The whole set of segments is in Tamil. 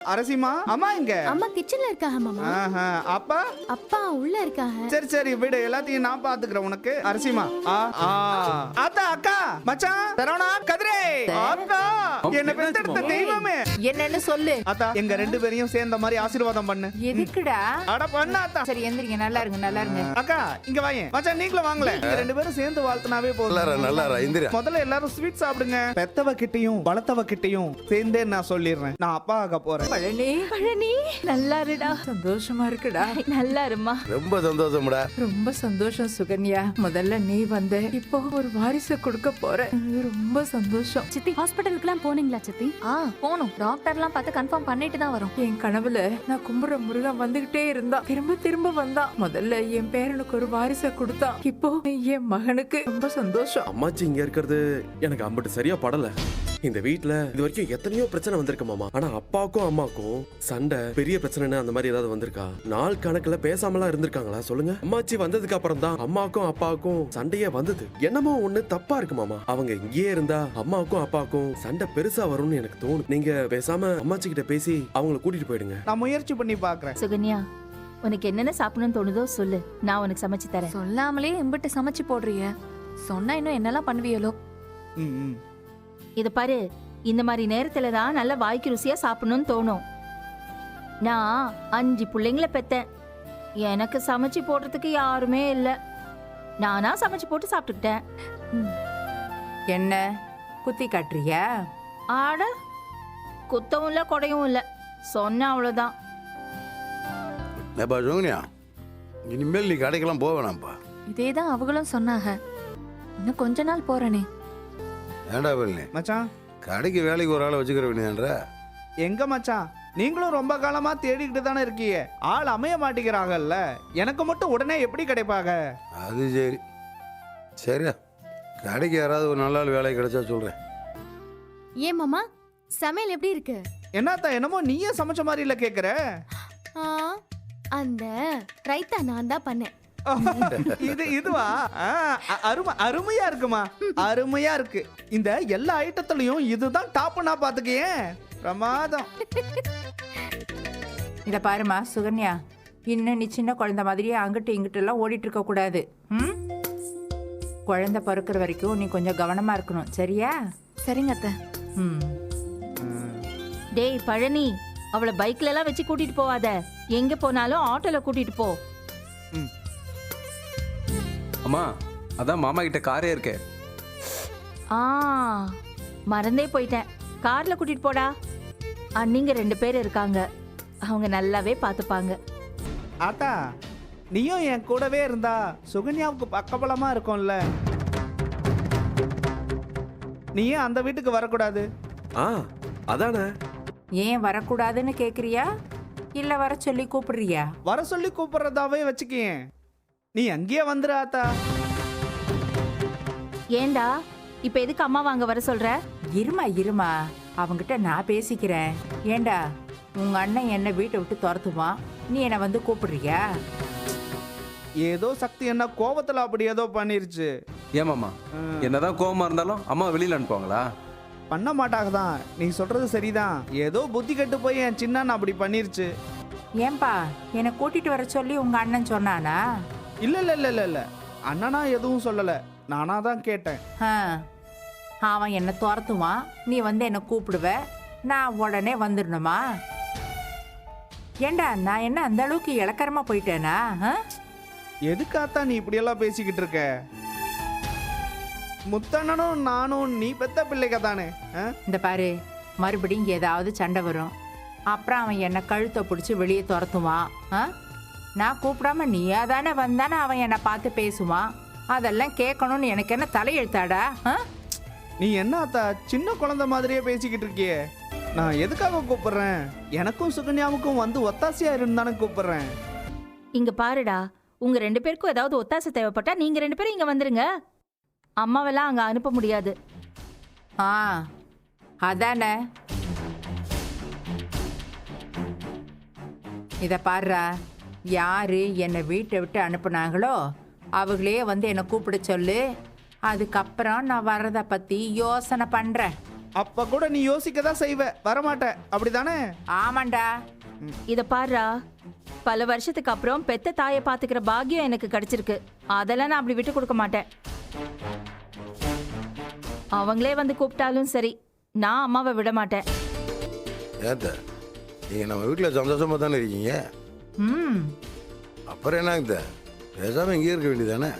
அரசிமா அம்மா இங்க அம்மா கிச்சன்ல இருக்காங்க மாமா. அப்பா அப்பா உள்ள இருக்காங்க. சரி சரி விடு, எல்லாத்தையும் நான் பாத்துக்கிறேன் உனக்கு. அரசிமா அத்தா அக்கா மச்சான் சரவணா கதிரே அக்கா என்ன பெத்தெடுத்த தெய்வமே என்னன்னு சொல்லு. அத்தா எங்க ரெண்டு பேரையும் சேர்ந்த மாதிரி ஆசீர்வாதம் பண்ணு. எதுக்குடா? அட பண்ண அத்தா. சரி எந்திரிங்க, நல்லா இருங்க நல்லா இருங்க. அக்கா இங்க வாங்க மச்சான், நீங்களும் வாங்கல. நீங்க ரெண்டு பேரும் சேர்ந்து வாழ்த்துனாவே போதும். முதல்ல எல்லாரும் ஸ்வீட் சாப்பிடுங்க. பெத்தவ கிட்டையும் வளர்த்தவ கிட்டையும் சேர்ந்தே நான் சொல்லிடுறேன், நான் அப்பா ஆக போறேன். பழனி பழனி நல்லா இருடா. சந்தோஷமா இருக்குடா. நல்லா இருமா. ரொம்ப சந்தோஷம்டா. ரொம்ப சந்தோஷம் சுகன்யா. முதல்ல நீ வந்த, இப்போ ஒரு வாரிசை கொடுக்க போற. ரொம்ப சந்தோஷம். சித்தி ஹாஸ்பிடலுக்குலாம் போனீங்களா சித்தி? போனோம். டாக்டர்லாம் பார்த்து கன்ஃபார்ம் பண்ணிட்டு தான் வரோம். என் கனவுல நான் கும்புற முருகன் வந்துகிட்டே இருந்தா, திரும்ப திரும்ப வந்தான். முதல்ல என் பேரனுக்கு ஒரு வாரிசை கொடுத்தான், இப்போ என் மகனுக்கு. ரொம்ப சந்தோஷம். அம்மாச்சி இங்க இருக்கிறது எனக்கு அம்பட்டு சரியா படல. இந்த வீட்ல இது வரைக்கும் எத்தனையோ பிரச்சனை வந்திருக்கு மாமா. ஆனா அப்பாவுக்கும் அம்மாக்கும் சண்டை பெரிய பிரச்சனைன்னு அந்த மாதிரி ஏதாவது வந்திருக்கா? நாள் கணக்குல பேசாமலாம் இருந்திருக்காங்களா சொல்லுங்க? அம்மாச்சி வந்ததுக்கு அப்புறம் தான் அம்மாவுக்கும் அப்பாவுக்கும் சண்டையே வந்தது. என்னமோ ஒண்ணு தப்பா இருக்கு மாமா. அவங்க இங்கேயே இருந்தா அம்மாவுக்கும் அப்பாவுக்கும் சண்டை பெருசா வரும்னு எனக்கு தோணும். நீங்க பேசாம அம்மாச்சி கிட்ட பேசி அவங்களை கூட்டிட்டு போயிடுங்க. நான் முயற்சி பண்ணி பாக்குறேன். சுகன்யா, உனக்கு என்னென்ன சாப்பிடணும்னு தோணுதோ சொல்லு, நான் உனக்கு சமைச்சு தரேன். சொல்லாமலே எம்பிட்டு சமைச்சு போடுறிய. சொன்னா இன்னும் என்னெல்லாம் பண்ணுவியலோ. இத பாரு, இந்த மாதிரி நேரத்துல தான் நல்ல வாய்க்கு ருசியா சாப்பிடணும்னு தோணும். நான் 5 பிள்ளைங்கள பெத்தேன். எனக்கு சமைச்சு போடுறதுக்கு யாருமே இல்ல. நானா சமைச்சு போட்டு சாப்பிட்டுக்கிட்டேன். என்ன குத்தி காட்டுறியா? ஆட, குத்தவும் இல்ல கொடையும் இல்ல, சொன்ன அவ்வளவுதான். இனிமேல் நீ கடைக்கெல்லாம் போக வேணாம்ப்பா. இதேதான் அவங்களும் சொன்னாங்க. இன்னும் கொஞ்ச நாள் போறேனே. ஏண்டா பழனி மச்சான், கடைக்கு வேலைக்கு ஒரு ஆளை வச்சுக்கிற வேண்டியன்ற. எங்க மச்சான், நீங்களும் ரொம்ப காலமா தேடிக்கிட்டு தானே இருக்கீங்க. ஆள் அமைய மாட்டேங்கிறாங்கல்ல, எனக்கு மட்டும் உடனே எப்படி கிடைப்பாங்க? அது சரி சரியா, கடைக்கு யாராவது ஒரு நல்ல ஆள் வேலை கிடைச்சா சொல்றேன். ஏன் மாமா சமையல் எப்படி இருக்கு? என்னத்தா என்னமோ நீயே சமைச்ச மாதிரி இல்ல கேக்குற? அந்த ரைத்தா நான் தான் பண்ணேன். இதுவா? அருமையா இருக்குமா, அருமையா இருக்கு. இந்த எல்லா ஐட்டத்துலயும் இதுதான் டாப்னா பாத்துக்கேன். பிரமாதம். இத பாருமா சுகன்யா, இன்னும் நீ சின்ன குழந்தை மாதிரியே அங்கிட்டு இங்கிட்டு எல்லாம் ஓடிட்டு இருக்க கூடாது. குழந்தை பிறக்கிற வரைக்கும் நீ கொஞ்சம் கவனமா இருக்கணும், சரியா? சரிங்க அத்தை. டேய் பழனி, அவளை பைக்ல எல்லாம் வச்சு கூட்டிட்டு போவாத. எங்க போனாலும் ஆட்டோல கூட்டிட்டு போ. அம்மா, அதான் மாமா கிட்ட காரே இருக்கே. மறந்தே போயிட்டேன். கார்ல கூட்டிட்டு போடா. அண்ணிங்க 2 பேர் இருக்காங்க, அவங்க நல்லாவே பாத்துப்பாங்க. ஆத்தா, நீயும் என் கூடவே இருந்தா சுகன்யாவுக்கு பக்கபலமா இருக்கும்ல. நீயும் அந்த வீட்டுக்கு வரக்கூடாது. அதானே. ஏன் வரக்கூடாதுன்னு கேக்குறியா, இல்ல வர சொல்லி கூப்பிடுறியா? வர சொல்லி கூப்பிடுறதாவே வச்சுக்கேன். நீ அங்கேயே வந்துரு ஆத்தா. ஏண்டா இப்ப எதுக்கு அம்மா வாங்க வர சொல்ற? இருமா அவங்கிட்ட நான் பேசிக்கிறேன். ஏண்டா உங்க அண்ணன் என்ன வீட்டை விட்டு துரத்துவான், நீ என்ன வந்து கூப்பிடுறியா? ஏதோ சக்தி என்ன கோபத்துல அப்படி ஏதோ பண்ணிருச்சு. ஏமாமா, என்னதான் கோபமா இருந்தாலும் அம்மா வெளியில அனுப்புவாங்களா? பண்ண மாட்டாங்க தான். நீ சொல்றது சரிதான். ஏதோ புத்தி கட்டு போய் என் சின்ன அப்படி பண்ணிருச்சு. ஏன்பா என்னை கூட்டிட்டு வர சொல்லி உங்க அண்ணன் சொன்னானா? இல்ல இல்ல இல்ல இல்ல இல்ல, அண்ணனா எதுவும் சொல்லல, நானா தான் கேட்டேன். அவன் என்ன துரத்துவான், நீ வந்து என்ன கூப்பிடுவ, நான் உடனே வந்துடணுமா? ஏண்டா நான் என்ன அந்த அளவுக்கு இளக்கரமா போயிட்டேனா? எதுக்காத்தான் நீ இப்படியெல்லாம் பேசிக்கிட்டு இருக்க? முத்தண்ணனும் நானும் நீ பெத்த பிள்ளைங்க தானே. இந்த பாரு, மறுபடியும் ஏதாவது சண்டை வரும், அப்புறம் அவன் என்ன கழுத்தை பிடிச்சி வெளியே துரத்துவான். நான் கூப்பிடாம நீயா தானே வந்தானே அவன் என்னை பார்த்து பேசுவான். அதெல்லாம் கேட்கணும்னு எனக்கு என்ன தலையெழுத்தாடா? நீ என்ன அத்தா சின்ன குழந்தை மாதிரியே பேசிக்கிட்டு இருக்கியே? நான் எதுக்காக கூப்பிடுறேன்? எனக்கும் சுகன்யாவுக்கும் வந்து ஒத்தாசையா இருந்தானே கூப்பிடுறேன். இங்க பாருடா, உங்க 2 பேருக்கும் ஏதாவது ஒத்தாசை தேவைப்பட்டா நீங்க 2 பேரும் இங்க வந்துருங்க. அம்மாவெல்லாம் அங்க அனுப்ப முடியாது. அதானே. இத பாருடா, யாரு என்னை வீட்டை விட்டு அனுப்புனாங்களோ அவங்களே வந்து என்னை கூப்பிட சொல்லு. அதுக்கப்புறம் நான் வர்றதை பத்தி யோசனை பண்றேன். அப்ப கூட நீ யோசிக்க தான் செய்வ, வரமாட்ட, அப்படிதானே? ஆமாண்டா. இத பாருடா, பல வருஷத்துக்கு அப்புறம் பெத்த தாயை பாத்துக்கிற பாக்கியம் எனக்கு கிடைச்சிருக்கு. அதெல்லாம் நான் அப்படி விட்டு கொடுக்க மாட்டேன். அவங்களே வந்து கூப்பிட்டாலும் சரி, நான் அம்மாவை விட மாட்டேன். ஏத்த நீங்க நம்ம வீட்டில் சந்தோஷமா தானே இருக்கீங்க, ம் அப்புறம் என்ன இந்த பேசாம இங்கேயே இருக்க வேண்டியதானே?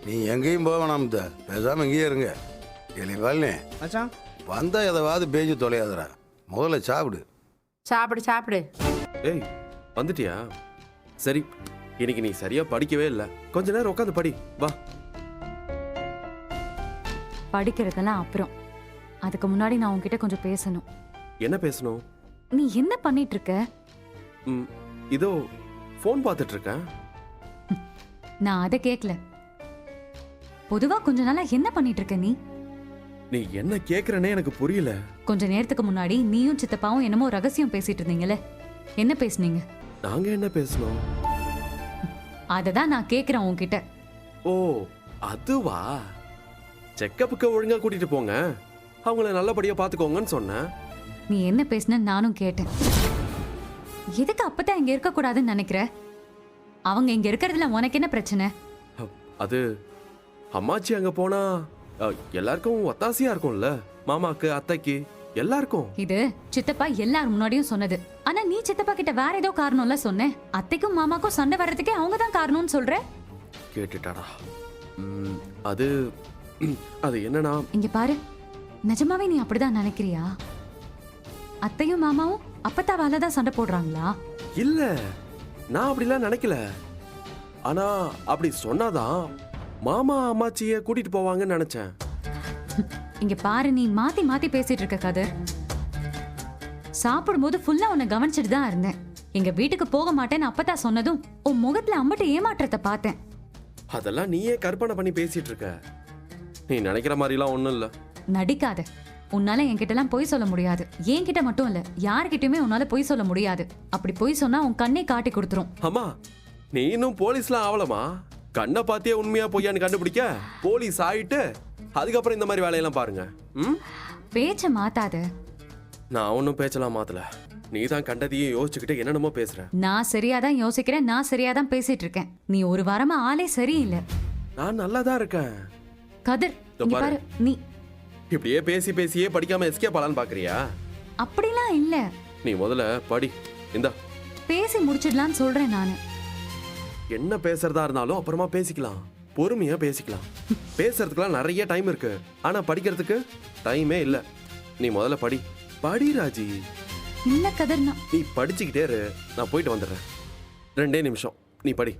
நீ எங்கேயும் போக வேணாம், பேசாம இங்கேயே இருங்க. எலிவாள்னே மச்சான், வந்தா எதாவது பேச்சு தொலையாதடா, முதல்ல சாப்பிடு. சாப்பிடு சாப்பிடு. ஏய் வந்துட்டியா? சரி, இன்னைக்கு நீ சரியா படிக்கவே இல்லை. கொஞ்ச நேரம் உட்காந்து படி வா. படிக்கிறதெல்லாம் அப்புறம், அதுக்கு முன்னாடி நான் உன்கிட்ட கொஞ்சம் பேசணும். என்ன பேசணும்? நீ என்ன பண்ணிட்டு இருக்க? இதோ ஃபோன் பார்த்துட்டு இருக்கேன். நான் அதை கேட்கல. பொதுவா கொஞ்ச நாளா என்ன பண்ணிட்டு இருக்க நீ? நீ என்ன கேக்குறனே எனக்கு புரியல. கொஞ்ச நேரத்துக்கு முன்னாடி நீயும் சித்தப்பாவும் என்னமோ ரகசியம் பேசிட்டு இருந்தீங்கல்ல, என்ன பேசுனீங்க? நாங்க என்ன பேசணும்? அததான் நான் கேக்குறேன் உன்கிட்ட. ஓ அதுவா? செக்கப்புக்கு ஒழுங்கா கூட்டிட்டு போங்க, அவங்கள நல்லபடியா பாத்துக்கோங்கன்னு சொன்னேன். நீ என்ன பேசுன நானும் கேட்டேன். எதுக்கு அப்பதான் இங்க இருக்க கூடாதுன்னு நினைக்கிற? அவங்க இங்க இருக்கிறதுல உனக்கு என்ன பிரச்சனை? அது அம்மாச்சி அங்க போனா எல்லாருக்கும் ஒத்தாசையா இருக்கும்ல, மாமாக்கு அத்தைக்கு எல்லாருக்கும். இது சித்தப்பா எல்லார் முன்னாடியும் சொன்னது. ஆனா நீ சித்தப்பா கிட்ட வேற ஏதோ காரணம்ல சொன்ன. அத்தைக்கும் மாமாக்கும் சண்டை வர்றதுக்கே அவங்க தான் காரணம்னு சொல்ற. கேட்டுட்டாடா. அது அது என்னன்னா, இங்க பாரு, நிஜமாவே நீ அப்படிதான் நினைக்கிறியா? அத்தையும் மாமாவும் அப்பத்தாவால தான் சண்டை போடுறாங்களா? இல்ல, நான் அப்படிலாம் நினைக்கல. ஆனா அப்படி சொன்னாதான் மாமா அம்மாச்சிய கூட்டிட்டு போவாங்கன்னு நினைச்சேன். இங்க பாரு, நீ மாத்தி மாத்தி பேசிட்டு இருக்க கதர். சாப்பிடும்போது ஃபுல்லா உன்னை கவனிச்சுட்டு தான் இருந்தேன். எங்க வீட்டுக்கு போக மாட்டேன்னு அப்பதான் சொன்னதும் உன் முகத்துல அம்பட்டு ஏமாற்றத்தை பார்த்தேன். அதெல்லாம் நீயே கற்பனை பண்ணி பேசிட்டு இருக்க. நீ நினைக்கிற மாதிரிலாம் ஒண்ணும் இல்ல. நடிக்காத. உன்னால என்கிட்ட எல்லாம் பொய் சொல்ல முடியாது. என்கிட்ட மட்டும் இல்ல, யார்கிட்டயுமே உன்னால பொய் சொல்ல முடியாது. அப்படி பொய் சொன்னா உன் கண்ணே காட்டி கொடுத்துரும். அம்மா, நீ இன்னும் போலீஸ்லாம் ஆவலமா? கண்ணை பார்த்தியே உண்மையா பொய்யான்னு கண்டுபிடிக்க போலீஸ் ஆயிட்டு அதுக்கப்புறம் இந்த மாதிரி வேலையெல்லாம் பாருங்க. பேச்ச மாத்தாத. நான் ஒன்னும் பேச்சலாம் மாத்தல. நீ தான் கண்டதையும் யோசிச்சுக்கிட்டு என்னென்னமோ பேசுற. நான் சரியாதான் யோசிக்கிறேன், நான் சரியாதான் பேசிட்டு இருக்கேன். நீ ஒரு வாரமா ஆளே சரியில்லை. நான் நல்லாதான் இருக்கேன். கதிர், இங்க பாரு, நீ இப்படியே பேசி பேசியே படிக்காம எஸ்கேப் ஆலான்னு பாக்குறியா? அப்படிலாம் இல்ல. நீ முதல்ல படி. இந்தா பேசி முடிச்சிடலான்னு சொல்றேன் நானு. என்ன பேசுறதா இருந்தாலும் அப்புறமா பேசிக்கலாம், பொறுமையா பேசிக்கலாம். பேசுறதுக்குலாம் நிறைய டைம் இருக்கு, ஆனா படிக்கிறதுக்கு டைமே இல்ல. நீ முதல்ல படி. படி ராஜி. இல்ல கதிர், நீ படிச்சுக்கிட்டே இரு, நான் போயிட்டு வந்துடுறேன். 2 நிமிஷம் நீ படி.